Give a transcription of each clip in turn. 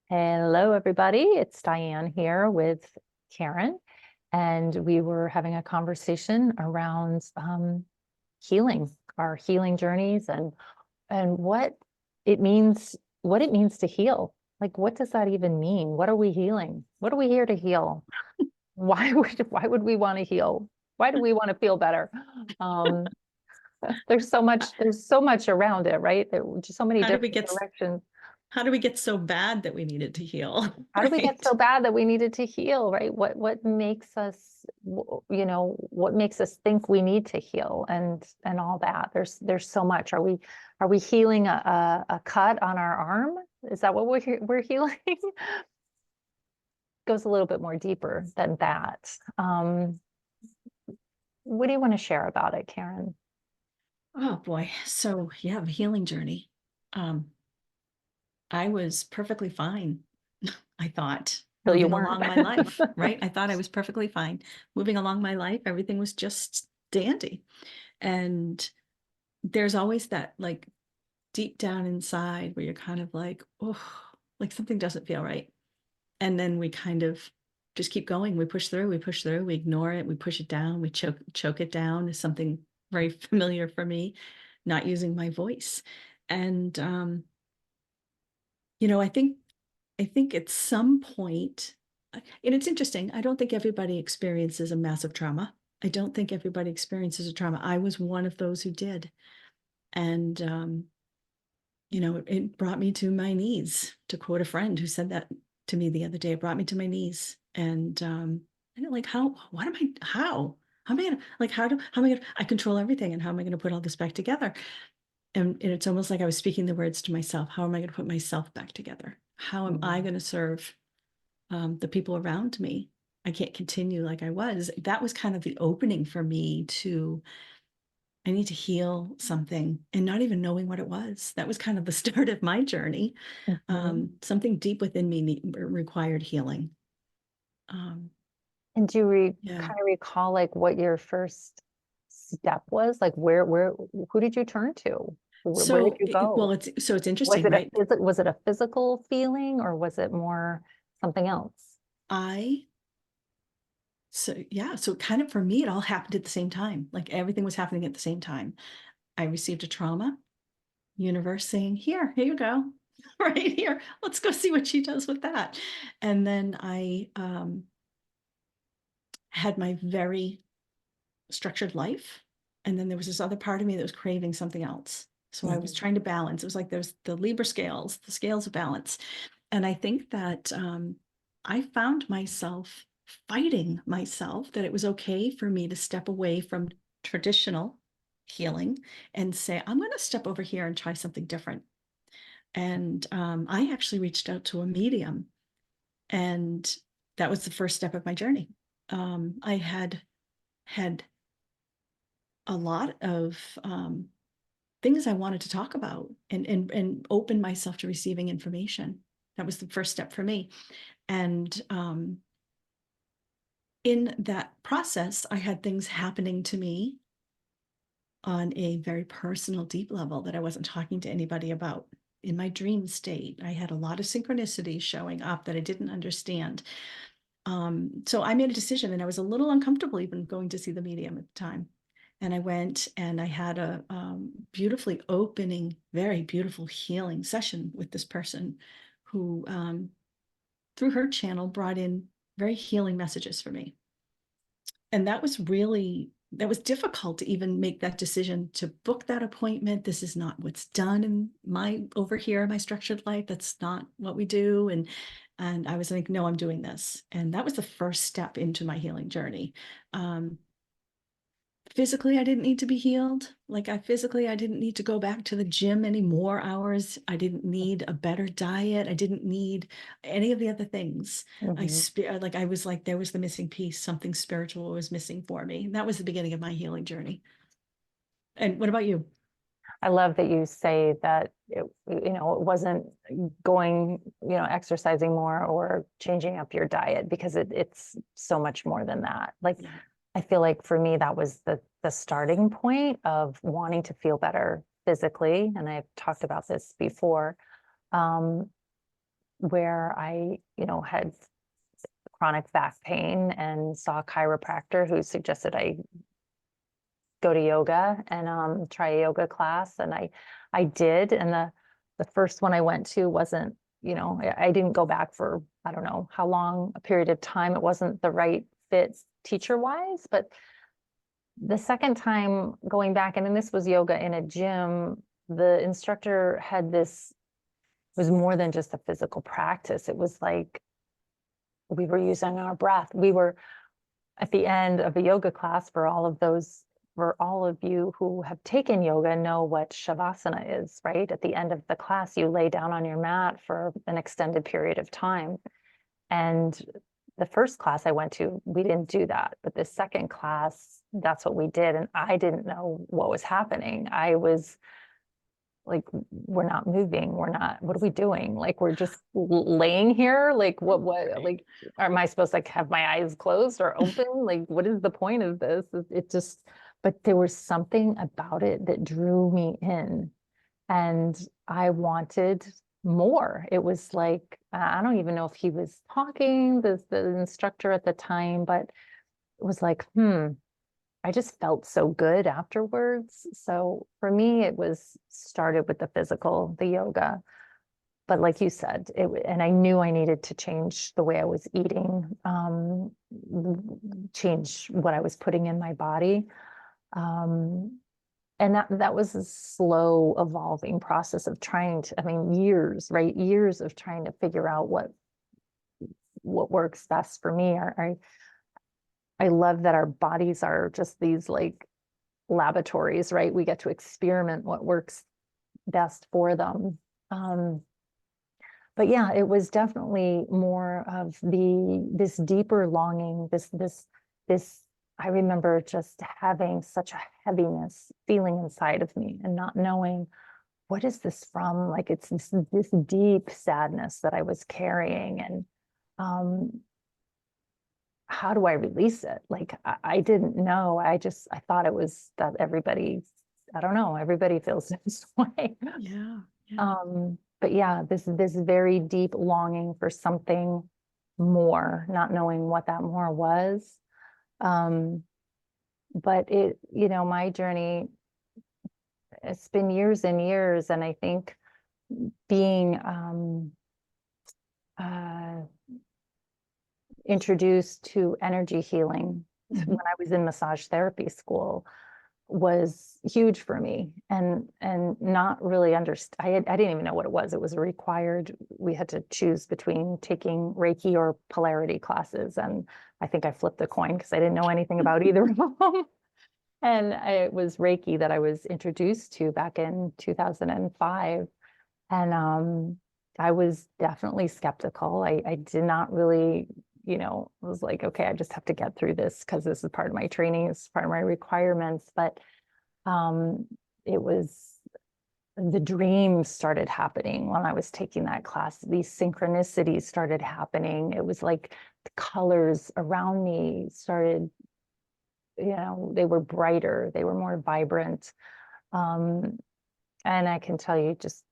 Hello, everybody. It's Diane here with Karen, and we were having a conversation around healing, our healing journeys, and what it means to heal. Like, what does that even mean? What are we healing? What are we here to heal? Why would we want to heal? Why do we want to feel better? Um, there's so much around it, right? There are just so many How do we different get directions. how do we get so bad that we needed to heal? How do we get Right. so bad that we needed to heal, right? What makes us, what makes us think we need to heal and all that? There's so much. Are we healing a cut on our arm? Is that what we're healing? Goes a little bit more deeper than that. What do you want to share about it, Karen? Oh boy. So yeah, the healing journey. Um, I was perfectly fine, I thought, Till you moving weren't. along my life, right? I thought I was perfectly fine. Moving along my life, everything was just dandy. And there's always that like deep down inside where you're kind of like, oh, like something doesn't feel right. And then we kind of just keep going. We push through, we ignore it, we push it down, we choke it down is something very familiar for me, not using my voice. And I think at some point, and it's interesting, I don't think everybody experiences a massive trauma. I don't think everybody experiences a trauma. I was one of those who did. And it brought me to my knees, to quote a friend who said that to me the other day. It brought me to my knees. And I know, like, how am I gonna, like, how am I gonna, I control everything, and how am I gonna put all this back together? And it's almost like I was speaking the words to myself. How am I gonna put myself back together? How am I gonna serve the people around me? I can't continue like I was. That was kind of the opening for me to, I need to heal something, and not even knowing what it was. That was kind of the start of my journey. Mhm. Something deep within me required healing. Um, And do you yeah. kind of recall like what your first step was? Like who did you turn to? Where did So, you go? it's Was interesting, it right? was it a physical feeling or was it more something else? I so yeah, so kind of for me, it all happened at the same time. Like everything was happening at the same time. I received a trauma, universe saying, here you go, right here. Let's go see what she does with that. And then I had my very structured life. And then there was this other part of me that was craving something else. So I was Mhm. trying to balance. It was like there's the Libra scales, the scales of balance. And I think that I found myself fighting myself that it was okay for me to step away from traditional healing and say, I'm going to step over here and try something different. And I actually reached out to a medium, and that was the first step of my journey. I had a lot of things I wanted to talk about, and open myself to receiving information. That was the first step for me. And in that process, I had things happening to me on a very personal, deep level that I wasn't talking to anybody about. In my dream state, I had a lot of synchronicities showing up that I didn't understand. So I made a decision, and I was a little uncomfortable even going to see the medium at the time. And I went, and I had a beautifully opening, very beautiful healing session with this person who, through her channel, brought in very healing messages for me. And that was difficult to even make that decision to book that appointment. This is not what's done in over here in my structured life. That's not what we do. And I was like, no, I'm doing this. And that was the first step into my healing journey. Um, Physically, I didn't need to be healed. Like I didn't need to go back to the gym any more hours. I didn't need a better diet. I didn't need any of the other things. Mhm. I was like, there was the missing piece. Something spiritual was missing for me. And that was the beginning of my healing journey. And what about you? I love that you say that it wasn't going, exercising more or changing up your diet because it's so much more than that. Like Yeah. I feel like for me, that was the starting point of wanting to feel better physically. And I've talked about this before. Um, where I, had chronic back pain and saw a chiropractor who suggested I go to yoga and try a yoga class. And I did. And the first one I went to wasn't, I didn't go back for, I don't know how long a period of time. It wasn't the right fit teacher wise, but the second time going back, and then this was yoga in a gym, the instructor had this, it was more than just a physical practice. It was like we were using our breath. We were at the end of a yoga class, for all of you who have taken yoga know what shavasana is, right? At the end of the class, you lay down on your mat for an extended period of time. And the first class I went to, we didn't do that. But the second class, that's what we did. And I didn't know what was happening. I was like, we're not moving. What are we doing? Like, we're just laying here. Like, like, am I supposed to like have my eyes closed or open? Like, what is the point of this? It just, but there was something about it that drew me in, and I wanted more. It was like, I don't even know if he was talking, the instructor at the time, but it was like, I just felt so good afterwards. So for me, it was started with the physical, the yoga. But like you said, and I knew I needed to change the way I was eating, change what I was putting in my body. And that was a slow evolving process of trying to, I mean, years, right? Years of trying to figure out what works best for me. I love that our bodies are just these like laboratories, right? We get to experiment what works best for them. But yeah, it was definitely more of this deeper longing, this, I remember just having such a heaviness feeling inside of me and not knowing, what is this from? Like, it's this deep sadness that I was carrying. And how do I release it? Like, I didn't know. I thought it was that everybody, I don't know, everybody feels this way. Yeah. Yeah. But yeah, this very deep longing for something more, not knowing what that more was. But my journey, it's been years and years, and I think being uh, introduced to energy healing when I was in massage therapy school was huge for me, and not really understand. I didn't even know what it was. It was required. We had to choose between taking Reiki or polarity classes, and I think I flipped a coin because I didn't know anything about either of them. And it was Reiki that I was introduced to back in 2005. And I was definitely skeptical. I did not really, was like, okay, I just have to get through this because this is part of my training, it's part of my requirements. But it was, the dreams started happening when I was taking that class. These synchronicities started happening. It was like the colors around me started, they were brighter, they were more vibrant. And I can tell you, just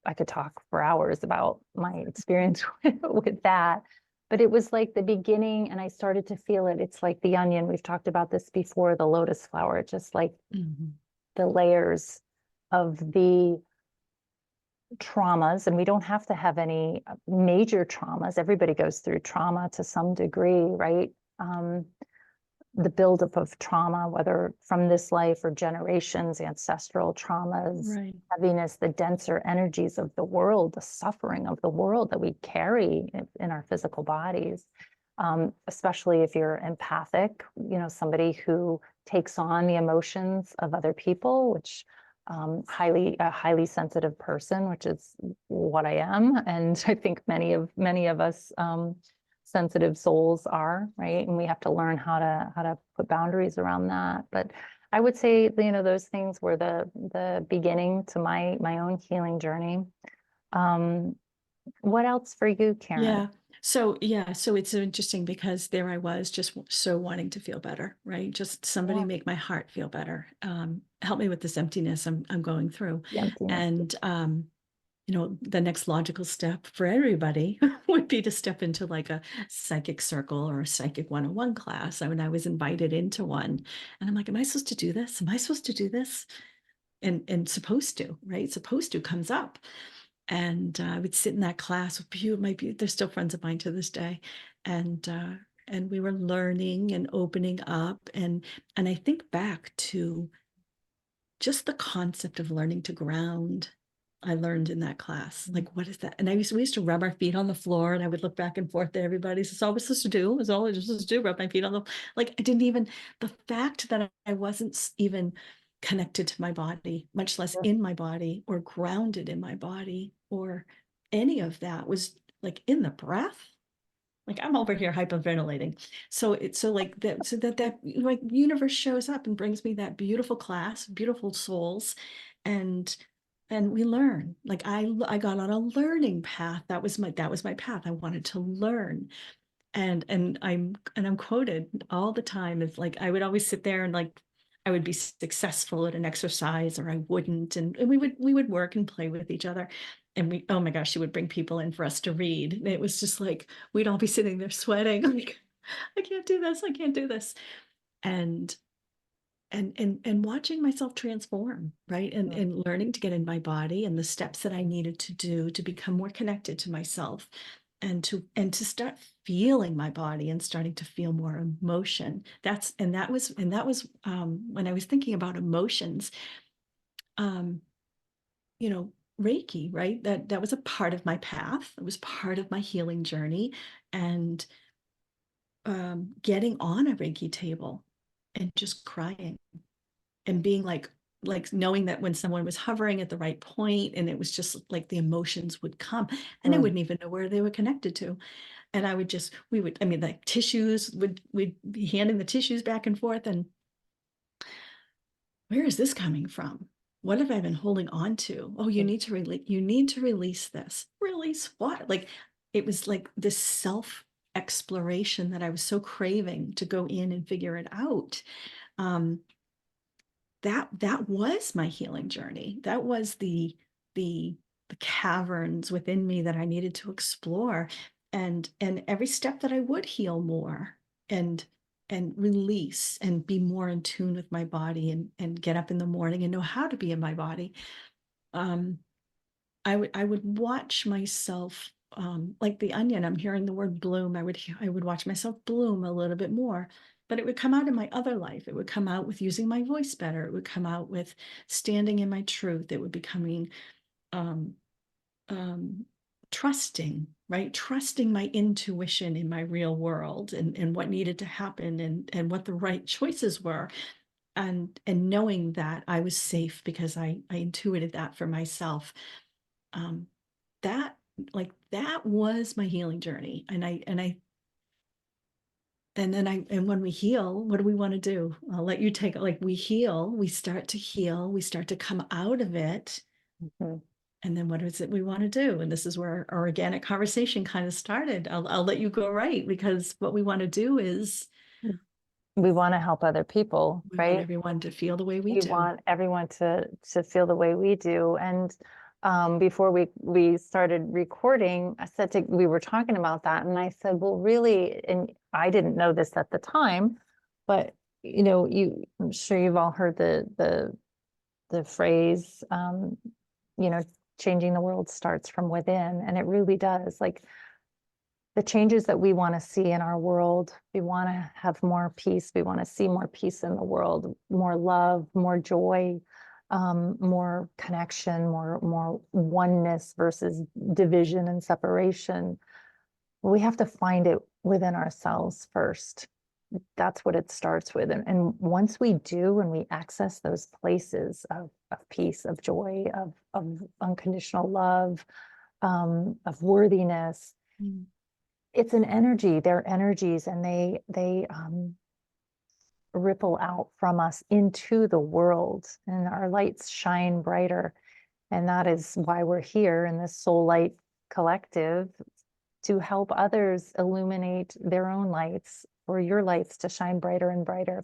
I could talk for hours about my experience with that. But it was like the beginning, and I started to feel it. It's like the onion. We've talked about this before, the lotus flower, just like the layers of the traumas. And we don't have to have any major traumas. Everybody goes through trauma to some degree, right? The buildup of trauma, whether from this life or generations, ancestral traumas, Right. heaviness, the denser energies of the world, the suffering of the world that we carry in our physical bodies. Especially if you're empathic, somebody who takes on the emotions of other people, which a highly sensitive person, which is what I am, and I think many of us sensitive souls are, right? And we have to learn how to put boundaries around that. But I would say, those things were the beginning to my own healing journey. What else for you, Karen? Yeah. So it's so interesting because there I was just so wanting to feel better, right? Just somebody Yeah. make my heart feel better. Help me with this emptiness I'm going through. The emptiness. And the next logical step for everybody would be to step into like a psychic circle or a psychic 101 class. I mean, I was invited into one and I'm like, am I supposed to do this? Am I supposed to do this? And supposed to, right? Supposed to comes up. And I would sit in that class with they're still friends of mine to this day. And we were learning and opening up. And I think back to just the concept of learning to ground. I learned in that class. Like, what is that? And we used to rub our feet on the floor, and I would look back and forth at everybody. This is all we're supposed to do. Is all I just supposed to do, rub my feet on the, like, I didn't even, the fact that I wasn't even connected to my body, much less in my body or grounded in my body or any of that, was like in the breath. Like, I'm over here hyperventilating. So it's so like that, so that like universe shows up and brings me that beautiful class, beautiful souls. And we learn. Like, I got on a learning path. That was my path. I wanted to learn. And I'm quoted all the time as, like, I would always sit there and, like, I would be successful at an exercise or I wouldn't. And we would work and play with each other. And oh my gosh, she would bring people in for us to read. And it was just like, we'd all be sitting there sweating. Like, I can't do this. I can't do this. And and watching myself transform, right? And learning to get in my body and the steps that I needed to do to become more connected to myself and to start feeling my body and starting to feel more emotion. That was when I was thinking about emotions, um, Reiki, right? That was a part of my path. It was part of my healing journey. And getting on a Reiki table and just crying and being like knowing that when someone was hovering at the right point, and it was just like the emotions would come and I wouldn't even know where they were connected to. And I mean, like, we'd be handing the tissues back and forth, and where is this coming from? What have I been holding on to? Oh, you need to release this. Release what? Like, it was like this self exploration that I was so craving to go in and figure it out. um that was my healing journey. That was the the caverns within me that I needed to explore. And every step that I would heal more and release and be more in tune with my body and get up in the morning and know how to be in my body. um I would watch myself, like the onion. I'm hearing the word bloom. I would watch myself bloom a little bit more, but it would come out in my other life. It would come out with using my voice better. It would come out with standing in my truth. It would be coming, um, um, trusting, right? Trusting my intuition in my real world and what needed to happen and what the right choices were. And knowing that I was safe because I intuited that for myself. um, that that was my healing journey. And when we heal, what do we want to do? I'll let you take it. Like, we heal, we start to heal, we start to come out of it. And then what is it we want to do? And this is where our organic conversation kind of started. I'll let you go, right? Because what we want to do is We want to help other people, we want right? everyone to feel the way we We do. want everyone to feel the way we do. And before we started recording, we were talking about that, and I said, well, really, and I didn't know this at the time, but I'm sure you've all heard the phrase, changing the world starts from within, and it really does. Like, the changes that we want to see in our world, we want to have more peace. We want to see more peace in the world, more love, more joy, more connection, more oneness versus division and separation. We have to find it within ourselves first. That's what it starts with. And once we do, and we access those places of peace, of joy, of unconditional love, of worthiness, Mm. it's an energy. They're energies, and they ripple out from us into the world, and our lights shine brighter. And that is why we're here in this Soul Light Collective, to help others illuminate their own lights, for your lights to shine brighter and brighter.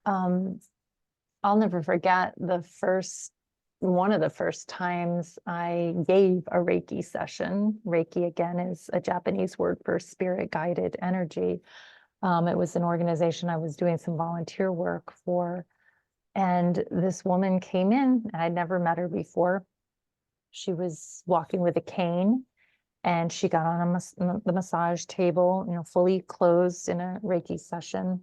I'll never forget the first one of the first times I gave a Reiki session. Reiki, again, is a Japanese word for spirit guided energy. It was an organization I was doing some volunteer work for. And this woman came in, and I'd never met her before. She was walking with a cane, and she got on the massage table, fully closed in a Reiki session.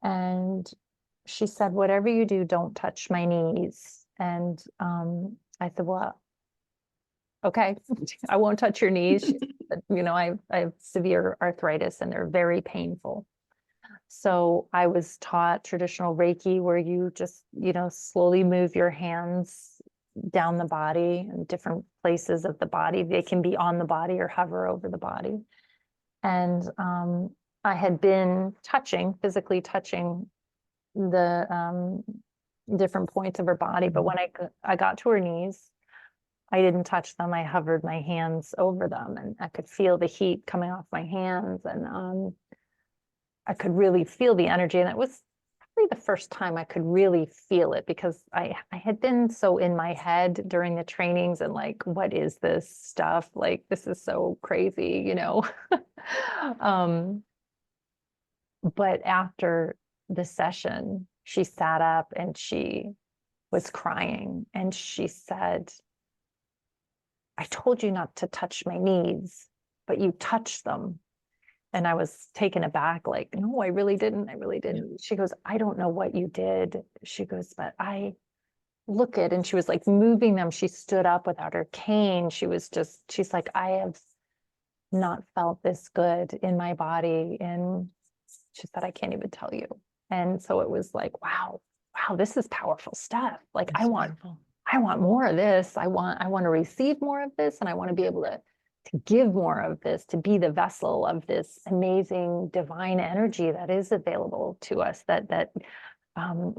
And she said, "Whatever you do, don't touch my knees." And I said, "Well, okay, I won't touch your knees." She said, I have severe arthritis and they're very painful. So I was taught traditional Reiki where you just, slowly move your hands down the body in different places of the body. They can be on the body or hover over the body. And I had been physically touching the different points of her body. But when I got to her knees, I didn't touch them. I hovered my hands over them, and I could feel the heat coming off my hands, and I could really feel the energy. And it was probably the first time I could really feel it, because I had been so in my head during the trainings and like, what is this stuff? Like, this is so crazy. um, but after the session, she sat up and she was crying, and she said, "I told you not to touch my knees, but you touched them." And I was taken aback, like, "No, I really didn't. I really didn't." Yeah. She goes, "I don't know what you did." She goes, "But I look at," and she was like moving them. She stood up without her cane. She's like, "I have not felt this good in my body." And she said, "I can't even tell you." And so it was like, wow, this is powerful stuff. Like, That's wonderful. I want more of this. I want to receive more of this, and I want to be able to give more of this, to be the vessel of this amazing divine energy that is available to us, that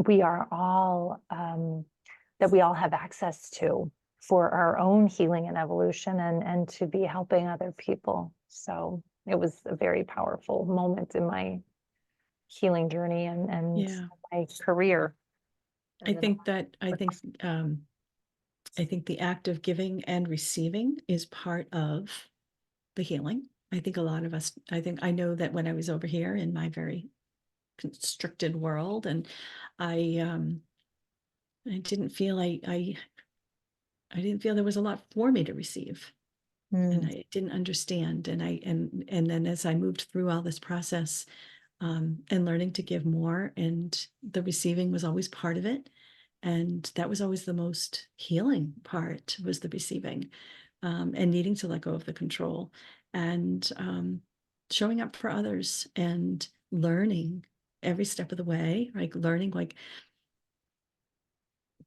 we are all that we all have access to for our own healing and evolution, and to be helping other people. So it was a very powerful moment in my healing journey and Yeah. my career. I think the act of giving and receiving is part of the healing. I think a lot of us, I know that when I was over here in my very constricted world, and I didn't feel I didn't feel there was a lot for me to receive. And I didn't understand. And then as I moved through all this process, and learning to give more, and the receiving was always part of it. And that was always the most healing part, was the receiving, and needing to let go of the control, and showing up for others and learning every step of the way, like learning like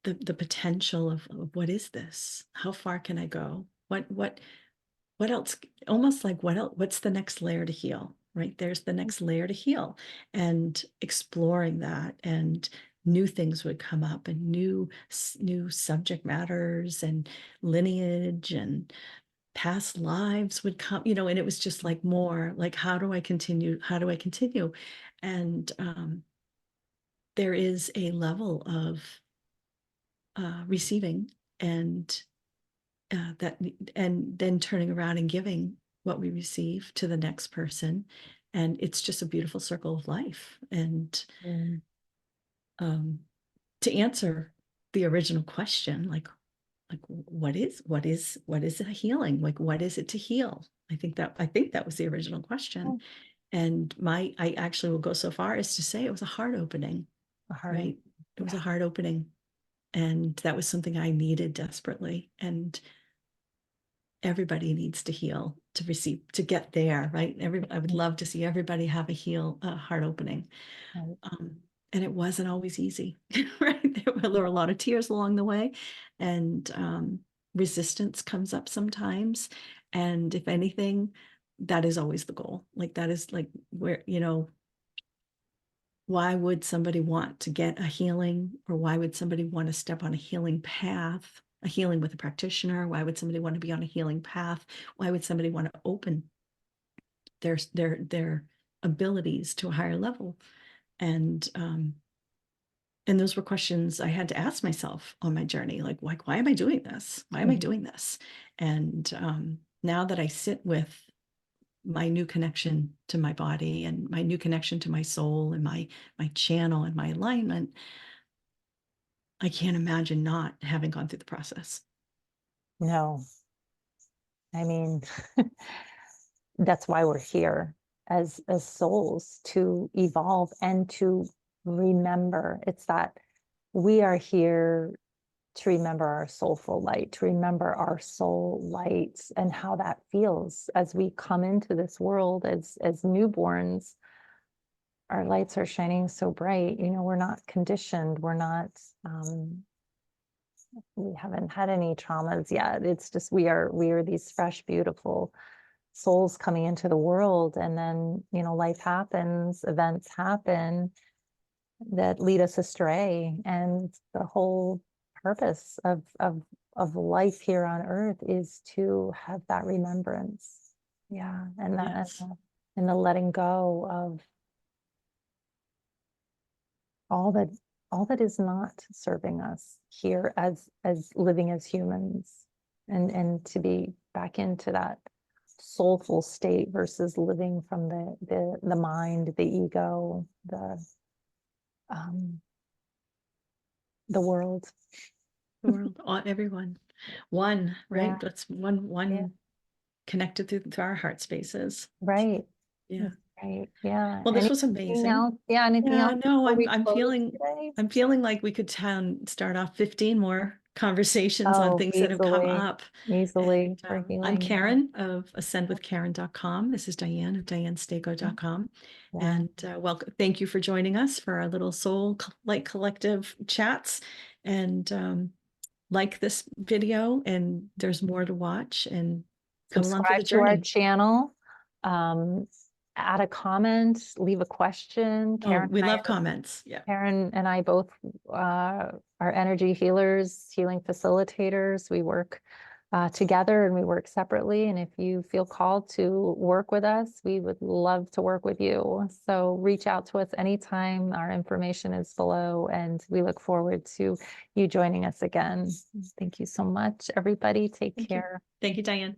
the potential of what is this? How far can I go? What else? Almost like what else? What's the next layer to heal? Right? There's the next layer to heal, and exploring that, and new things would come up, and new subject matters and lineage and past lives would come, and it was just like more like, how do I continue? How do I continue? And there is a level of receiving, and that, and then turning around and giving what we receive to the next person, and it's just a beautiful circle of life. And to answer the original question, like what is a healing? Like, what is it to heal? I think that was the original question. And I actually will go so far as to say it was a heart opening. Right? It was a heart opening. And that was something I needed desperately. And everybody needs to heal to receive, to get there, right? I would love to see everybody have a heart opening. And it wasn't always easy, right? There were a lot of tears along the way, and resistance comes up sometimes. And if anything, that is always the goal. Like, that is like where, why would somebody want to get a healing, or why would somebody want to step on a healing path, a healing with a practitioner? Why would somebody want to be on a healing path? Why would somebody want to open their abilities to a higher level? And And those were questions I had to ask myself on my journey, like, why am I doing this? Why am I Mhm. doing this? And now that I sit with my new connection to my body and my new connection to my soul and my channel and my alignment, I can't imagine not having gone through the process. No, I mean, that's why we're here as souls, to evolve and to remember. It's that we are here to remember our soulful light, to remember our soul light and how that feels as we come into this world as newborns. Our lights are shining so bright. We're not conditioned. We're not. We haven't had any traumas yet. It's just we are these fresh, beautiful souls coming into the world, and then life happens, events happen that lead us astray, and the whole purpose of life here on earth is to have that remembrance. Yeah, and that Yes. and the letting go of all that all that is not serving us here as living as humans, and to be back into that soulful state versus living from the mind, the ego, um the world. The world, everyone, one, Yeah, right? That's one, yeah, connected through our heart spaces. right. Yeah. That's right. Yeah. Well, this was Anything amazing. else? Yeah, anything Yeah, else no, before I'm we I'm close feeling today? I'm feeling like we could start off 15 more conversations on Oh, things that have come easily, up. And easily for I'm healing. Karen of ascendwithkaren.com. This is Diane of dianestego.com. Yeah. And welcome. Thank you for joining us for our little light collective chats. And like this video, and there's more to watch, and come along for the Subscribe to our journey. channel. Um, Add a comment, leave a question. Oh, we love comments. Yeah. Karen and I both are energy healers, healing facilitators. We work together and we work separately. And if you feel called to work with us, we would love to work with you. So reach out to us anytime. Our information is below, and we look forward to you joining us again. Thank you so much, everybody. Take Thank you. care. Thank you, Diane.